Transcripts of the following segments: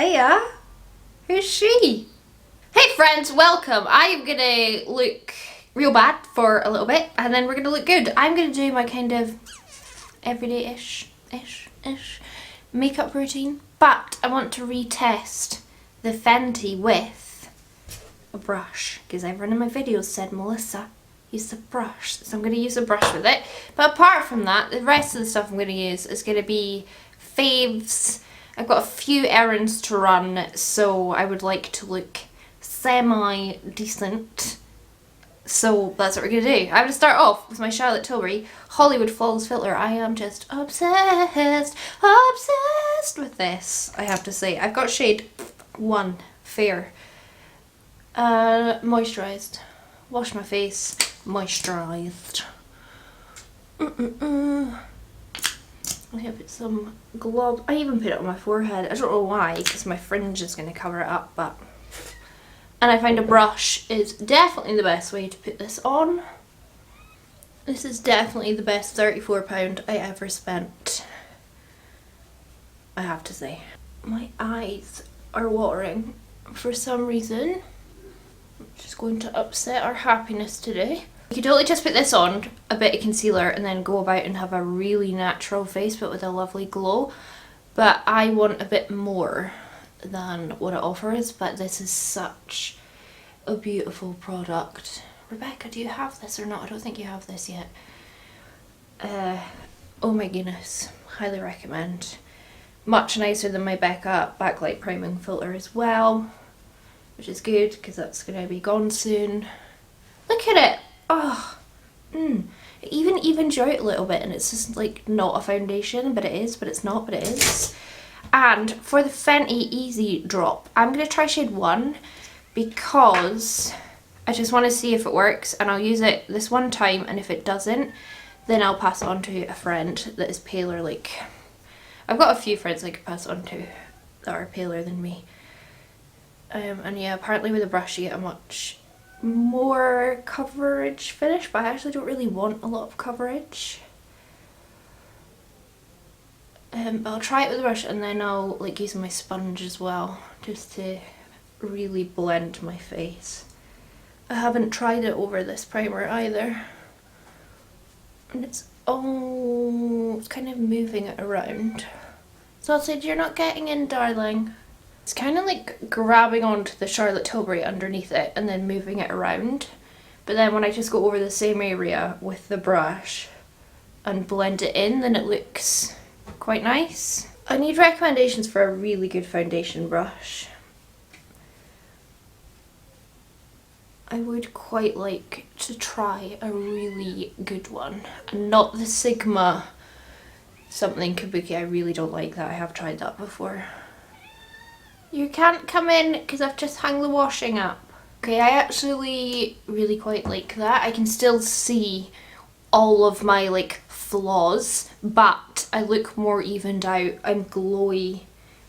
Hiya! Who's she? Hey friends, welcome! I'm gonna look real bad for a little bit and then we're gonna look good. I'm gonna do my kind of everyday-ish makeup routine, but I want to retest the FENTY with a brush because everyone in my videos said, Melissa, use the brush, so I'm going to use a brush with it. But apart from that, the rest of the stuff I'm going to use is going to be faves. I've got a few errands to run, so I would like to look semi-decent. So that's what we're going to do. I'm going to start off with my Charlotte Tilbury Hollywood Flawless Filter. I am just obsessed with this, I have to say. I've got shade 1, Fair. Moisturised. Wash my face. Moisturised. I have put some glob. I even put it on my forehead. I don't know why, because my fringe is going to cover it up, but... And I find a brush is definitely the best way to put this on. This is definitely the best £34 I ever spent, I have to say. My eyes are watering for some reason, which is going to upset our happiness today. You could totally just put this on, a bit of concealer, and then go about and have a really natural face but with a lovely glow. But I want a bit more than what it offers, but this is such a beautiful product. Rebecca, do you have this or not? I don't think you have this yet. Oh my goodness, highly recommend. Much nicer than my Becca backlight priming filter as well, which is good because that's going to be gone soon. Look at it! Oh, it even evens you out a little bit, and it's just like not a foundation, but it is, but it's not, but it is. And for the FENTY EAZE drop, I'm going to try shade 1 because I just want to see if it works, and I'll use it this one time, and if it doesn't, then I'll pass it on to a friend that is paler. Like, I've got a few friends I could pass it on to that are paler than me. And yeah, apparently with a brush you get a much more coverage finish, but I actually don't really want a lot of coverage. But I'll try it with a brush, and then I'll like use my sponge as well, just to really blend my face. I haven't tried it over this primer either, and it's kind of moving it around. Sausage, you're not getting in, darling. It's kind of like grabbing onto the Charlotte Tilbury underneath it and then moving it around. But then when I just go over the same area with the brush and blend it in, then it looks quite nice. I need recommendations for a really good foundation brush. I would quite like to try a really good one, and not the Sigma something kabuki. I really don't like that. I have tried that before. You can't come in because I've just hung the washing up. Okay, I actually really quite like that. I can still see all of my like flaws, but I look more evened out. I'm glowy.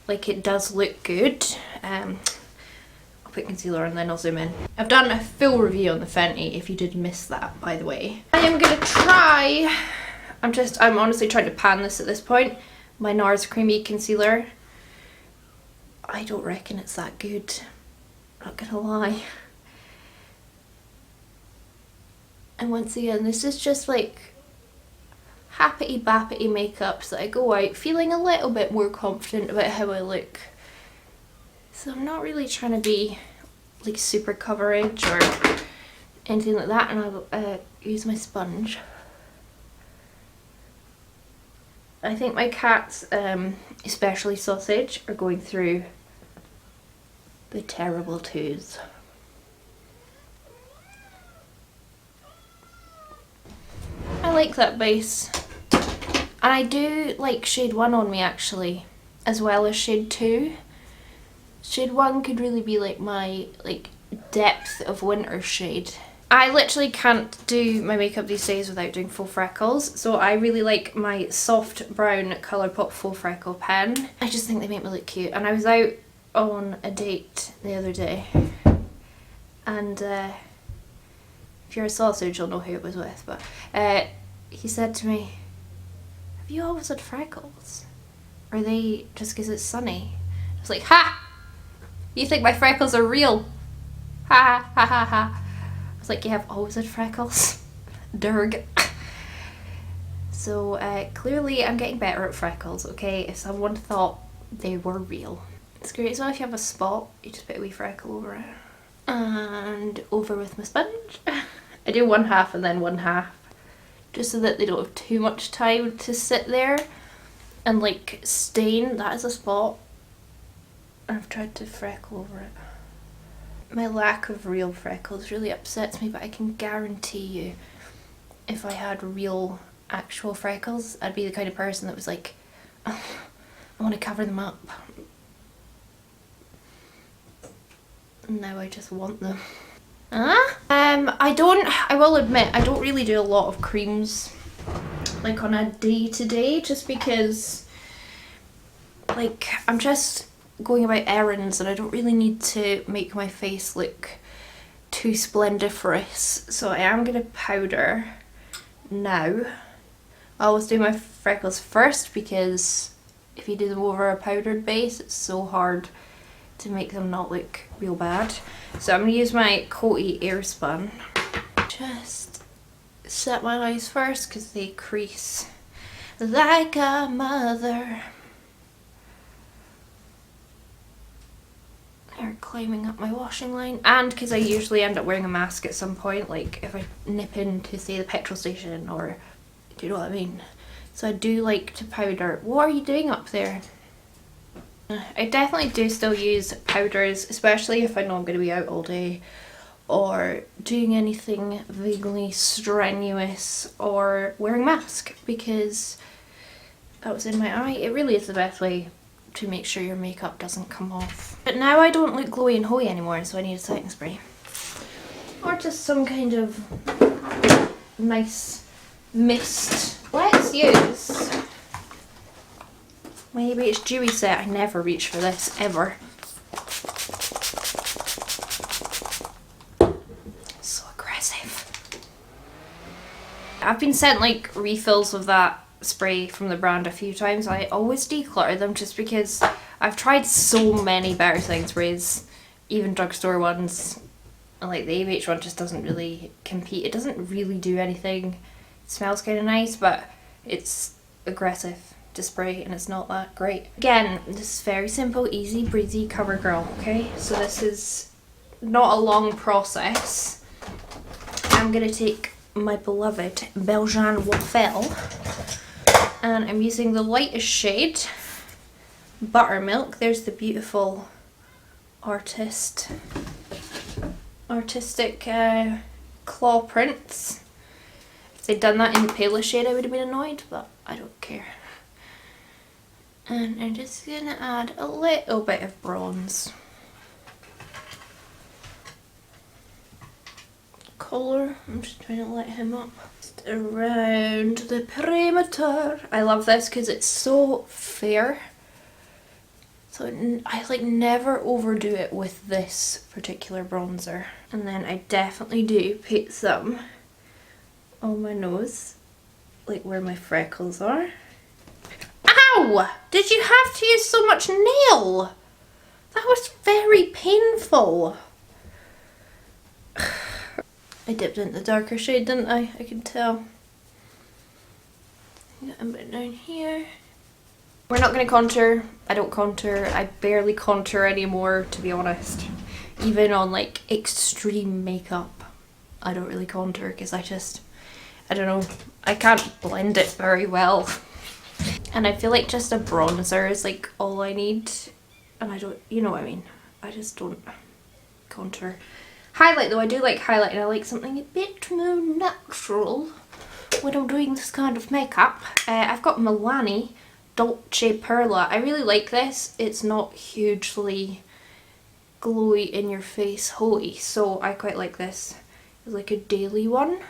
Like, it does look good. I'll put concealer and then I'll zoom in. I've done a full review on the FENTY if you did miss that, by the way. I am gonna try, I'm honestly trying to pan this at this point, my NARS Creamy Concealer. I don't reckon it's that good, not gonna lie. And once again, this is just like happity-bappity makeup so that I go out feeling a little bit more confident about how I look. So I'm not really trying to be like super coverage or anything like that, and I'll use my sponge. I think my cats, especially Sausage, are going through the terrible twos. I like that base. And I do like shade 1 on me actually, as well as shade 2. Shade 1 could really be like my depth of winter shade. I literally can't do my makeup these days without doing full freckles, so I really like my soft brown ColourPop full freckle pen. I just think they make me look cute. And I was out on a date the other day, and if you're a Sausage you'll know who it was with, but he said to me, "Have you always had freckles? Or are they just because it's sunny?" I was like, ha! You think my freckles are real? Ha ha ha ha. I was like, you have always had freckles. Derg. So clearly I'm getting better at freckles, okay? If someone thought they were real. It's great as well if you have a spot, you just put a wee freckle over it. And over with my sponge. I do one half and then one half, just so that they don't have too much time to sit there and like stain. That is a spot. I've tried to freckle over it. My lack of real freckles really upsets me, but I can guarantee you if I had real actual freckles, I'd be the kind of person that was like, oh, I want to cover them up. And now I just want them. I will admit, I don't really do a lot of creams like on a day-to-day, just because like I'm just going about errands and I don't really need to make my face look too splendiferous. So I am going to powder now. I always do my freckles first because if you do them over a powdered base, it's so hard to make them not look real bad. So I'm going to use my COTY AIRSPUN. Just set my eyes first because they crease like a mother. They're climbing up my washing line. And because I usually end up wearing a mask at some point, like if I nip in to say the petrol station, or do you know what I mean? So I do like to powder. What are you doing up there? I definitely do still use powders, especially if I know I'm going to be out all day or doing anything vaguely strenuous or wearing a mask, because that was in my eye. It really is the best way to make sure your makeup doesn't come off. But now I don't look glowy and hoey anymore, so I need a setting spray. Or just some kind of nice mist. Let's use... Maybe it's dewy set. I never reach for this, ever. So aggressive. I've been sent like refills of that spray from the brand a few times. I always declutter them just because I've tried so many better setting sprays, even drugstore ones. And like the ABH one just doesn't really compete. It doesn't really do anything. It smells kind of nice, but it's aggressive to spray and it's not that great. Again, this is very simple, easy breezy CoverGirl, okay? So this is not a long process. I'm gonna take my beloved Belgian Waffle and I'm using the lightest shade, Buttermilk. There's the beautiful artistic claw prints. If they'd done that in the palest shade I would have been annoyed, but I don't care. And I'm just going to add a little bit of bronze. Colour, I'm just trying to light him up. Just around the perimeter. I love this because it's so fair. So I like never overdo it with this particular bronzer. And then I definitely do put some on my nose, like where my freckles are. Ow! Did you have to use so much nail? That was very painful. I dipped into the darker shade, didn't I? I can tell. Get a bit down here. We're not going to contour. I don't contour. I barely contour anymore, to be honest. Even on like extreme makeup, I don't really contour because I don't know, I can't blend it very well. And I feel like just a bronzer is like all I need. And I don't, you know what I mean. I just don't contour. Highlight though, I do like highlight, and I like something a bit more natural when I'm doing this kind of makeup. I've got MILANI DOLCE PERLA. I really like this. It's not hugely glowy in your face holy, so I quite like this. It's like a daily one.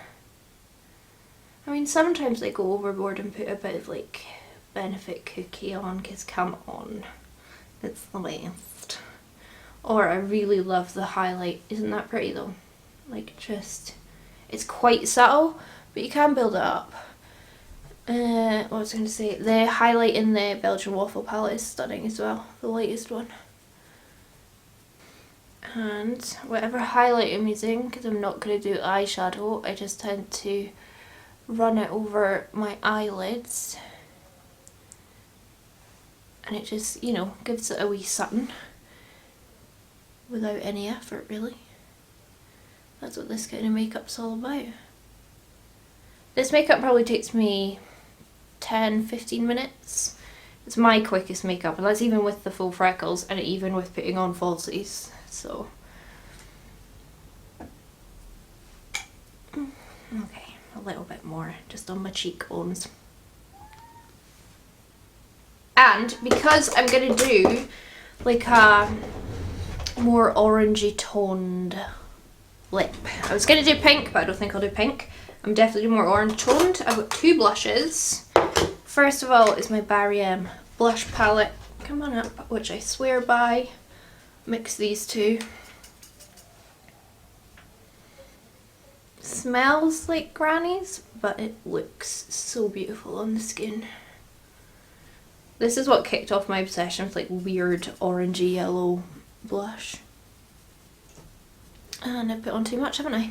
I mean, sometimes they go overboard and put a bit of like Benefit Cookie on, because come on, it's the best. Or I really love the highlight. Isn't that pretty though? Like just, it's quite subtle, but you can build it up. What was I going to say? The highlight in the Belgian Waffle palette is stunning as well, the lightest one. And whatever highlight I'm using, because I'm not going to do eyeshadow, I just tend to run it over my eyelids. And it just, you know, gives it a wee something without any effort, really. That's what this kind of makeup's all about. This makeup probably takes me 10-15 minutes. It's my quickest makeup, and that's even with the full freckles and even with putting on falsies. So, okay, a little bit more just on my cheekbones. And because I'm gonna do like a more orangey toned lip. I was gonna do pink, but I don't think I'll do pink. I'm definitely more orange toned. I've got two blushes. First of all is my Barry M blush palette. Come on up, which I swear by. Mix these two. Smells like granny's, but it looks so beautiful on the skin. This is what kicked off my obsession with like weird orangey yellow blush. And I put on too much, haven't I?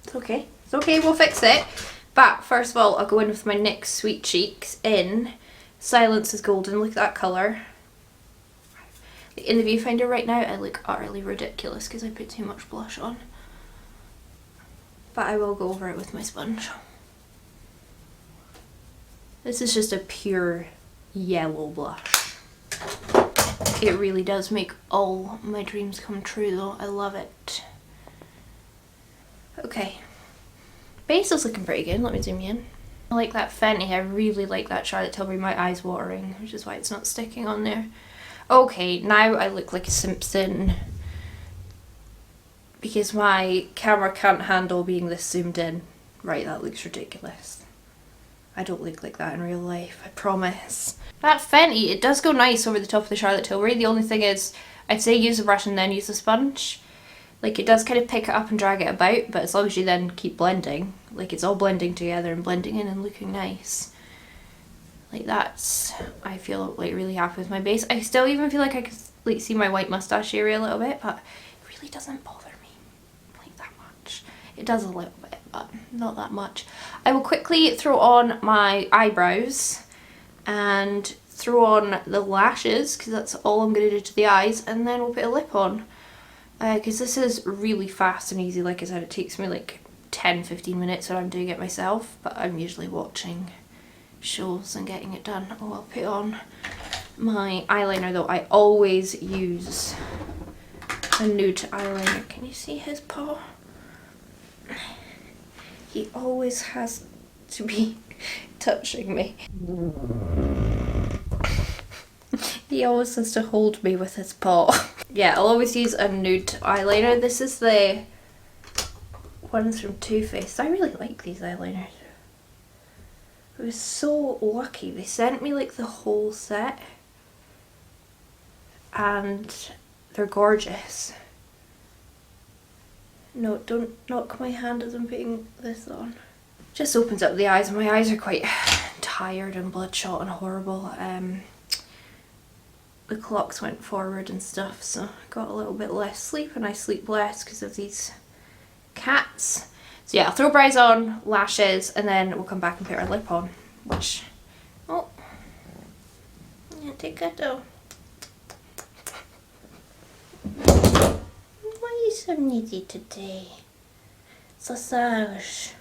It's okay. It's okay, we'll fix it. But first of all, I'll go in with my NYX Sweet Cheeks in Silence is Golden. Look at that colour. In the viewfinder right now, I look utterly ridiculous because I put too much blush on. But I will go over it with my sponge. This is just a pure yellow blush. It really does make all my dreams come true though. I love it. Okay. Base is looking pretty good. Let me zoom in. I like that Fenty. I really like that Charlotte Tilbury. My eye's watering, which is why it's not sticking on there. Okay, now I look like a Simpson because my camera can't handle being this zoomed in. Right, that looks ridiculous. I don't look like that in real life, I promise. That Fenty, it does go nice over the top of the Charlotte Tilbury. The only thing is, I'd say use a brush and then use a sponge. Like, it does kind of pick it up and drag it about, but as long as you then keep blending, like it's all blending together and blending in and looking nice. Like that's, I feel like really happy with my base. I still even feel like I could like see my white moustache area a little bit, but it really doesn't bother me like that much. It does a little bit, but not that much. I will quickly throw on my eyebrows and throw on the lashes because that's all I'm going to do to the eyes, and then we'll put a lip on. Because this is really fast and easy. Like I said, it takes me like 10-15 minutes when I'm doing it myself, but I'm usually watching shows and getting it done. Oh, I'll put on my eyeliner though. I always use a nude eyeliner. Can you see his paw? He always has to be touching me. He always has to hold me with his paw. Yeah, I'll always use a nude eyeliner. This is the ones from Too Faced. I really like these eyeliners. I was so lucky. They sent me like the whole set and they're gorgeous. No, don't knock my hand as I'm putting this on. Just opens up the eyes, and my eyes are quite tired and bloodshot and horrible. The clocks went forward and stuff, so I got a little bit less sleep, and I sleep less because of these cats. So yeah, I'll throw brows on, lashes, and then we'll come back and put our lip on, which, oh, yeah, take that though. Why are you so needy today? Sausage.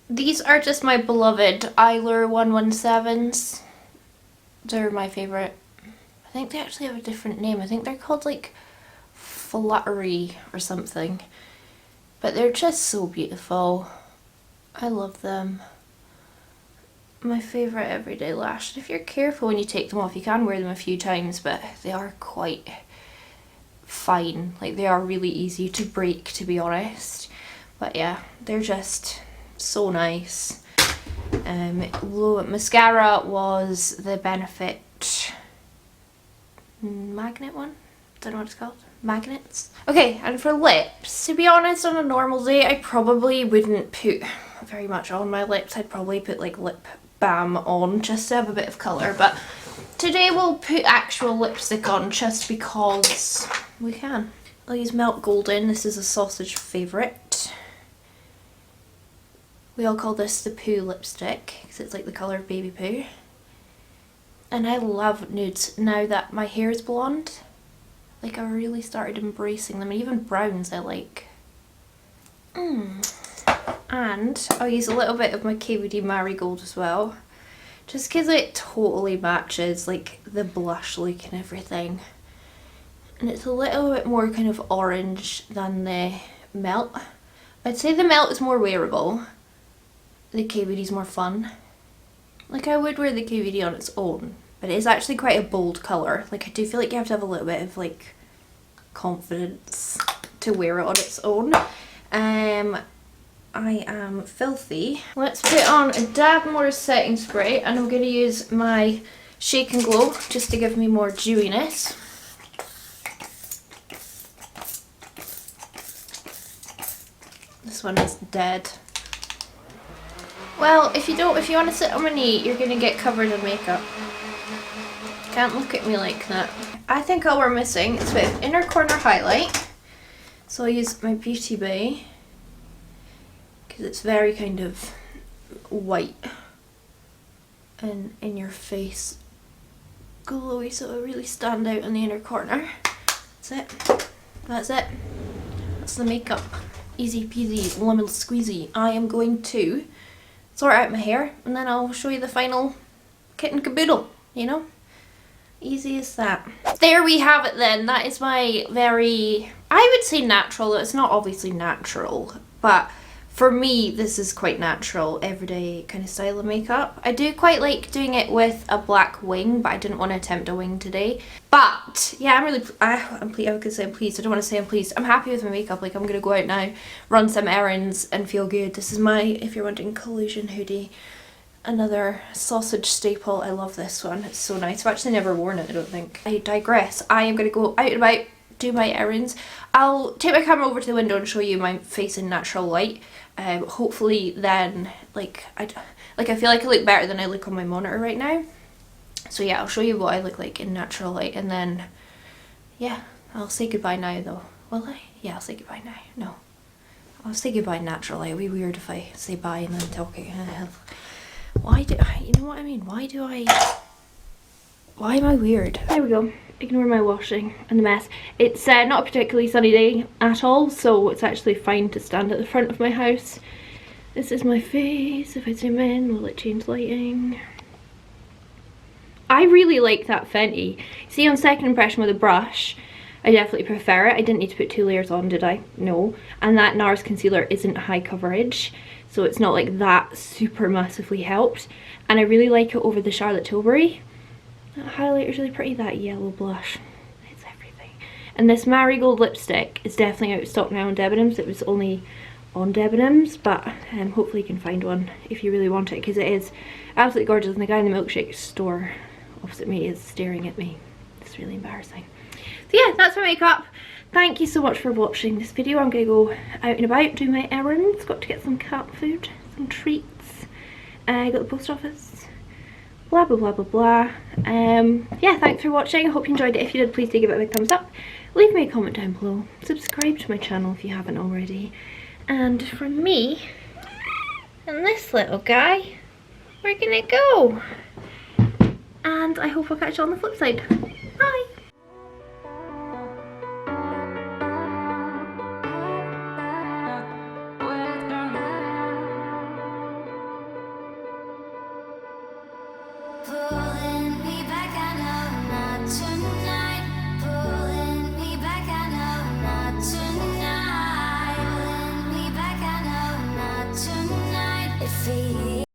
These are just my beloved EYLURE 117s. They're my favourite. I think they actually have a different name. I think they're called like Fluttery or something. But they're just so beautiful. I love them. My favourite everyday lash. And if you're careful when you take them off, you can wear them a few times, but they are quite fine. Like, they are really easy to break, to be honest. But yeah, they're just so nice. Mascara was the Benefit magnet one. Don't know what it's called. Magnets. Okay, and for lips, to be honest, on a normal day I probably wouldn't put very much on my lips. I'd probably put like lip balm on just to have a bit of colour, but today we'll put actual lipstick on just because we can. I'll use Melt Golden. This is a sausage favourite. We all call this the poo lipstick because it's like the colour of baby poo. And I love nudes now that my hair is blonde. Like, I really started embracing them, and even browns I like. And I'll use a little bit of my KVD Marigold as well, just because it totally matches like the blush look and everything. And it's a little bit more kind of orange than the Melt. I'd say the Melt is more wearable. The KVD is more fun. Like, I would wear the KVD on its own, but it is actually quite a bold colour. Like, I do feel like you have to have a little bit of like confidence to wear it on its own. I am filthy. Let's put on a dab more setting spray, and I'm going to use my Shake and Glow just to give me more dewiness. This one is dead. Well, if you want to sit on my knee, you're going to get covered in makeup. Can't look at me like that. I think all we're missing is a bit of inner corner highlight. So I'll use my Beauty Bay, because it's very kind of white and in your face glowy, so it'll really stand out in the inner corner. That's it. That's it. That's the makeup. Easy peasy, lemon squeezy. I am going to sort out my hair, and then I'll show you the final kit and caboodle, you know? Easy as that. There we have it then. That is my very, I would say natural. It's not obviously natural, but for me this is quite natural, everyday kind of style of makeup. I do quite like doing it with a black wing, but I didn't want to attempt a wing today. But yeah, I'm pleased. I was gonna say I'm pleased. I don't want to say I'm pleased. I'm happy with my makeup. Like, I'm gonna go out now, run some errands and feel good. This is my, if you're wondering, Collusion hoodie. Another sausage staple. I love this one. It's so nice. I've actually never worn it, I don't think. I digress. I am going to go out and about, do my errands. I'll take my camera over to the window and show you my face in natural light. Hopefully then, like I feel like I look better than I look on my monitor right now. So yeah, I'll show you what I look like in natural light, and then yeah, I'll say goodbye now though. Will I? Yeah, I'll say goodbye now. No. I'll say goodbye in natural light. It'll be weird if I say bye and then talk again. Why do I, you know what I mean? Why am I weird? There we go. Ignore my washing and the mess. It's not a particularly sunny day at all, so it's actually fine to stand at the front of my house. This is my face. If I zoom in, will it change lighting? I really like that Fenty. See, on second impression with a brush, I definitely prefer it. I didn't need to put 2 layers on, did I? No. And that NARS concealer isn't high coverage, so it's not like that super massively helped. And I really like it over the Charlotte Tilbury. That highlighter's really pretty. That yellow blush, it's everything. And this Marigold lipstick is definitely out of stock now on Debenhams. It was only on Debenhams, but hopefully you can find one if you really want it, because it is absolutely gorgeous. And the guy in the milkshake store opposite me is staring at me. It's really embarrassing. So yeah, that's my makeup. Thank you so much for watching this video. I'm going to go out and about, do my errands. Got to get some cat food, some treats. I got the post office. Blah blah blah blah blah. Yeah, thanks for watching. I hope you enjoyed it. If you did, please do give it a big thumbs up. Leave me a comment down below. Subscribe to my channel if you haven't already. And from me and this little guy, we're gonna go. And I hope I'll catch you on the flip side.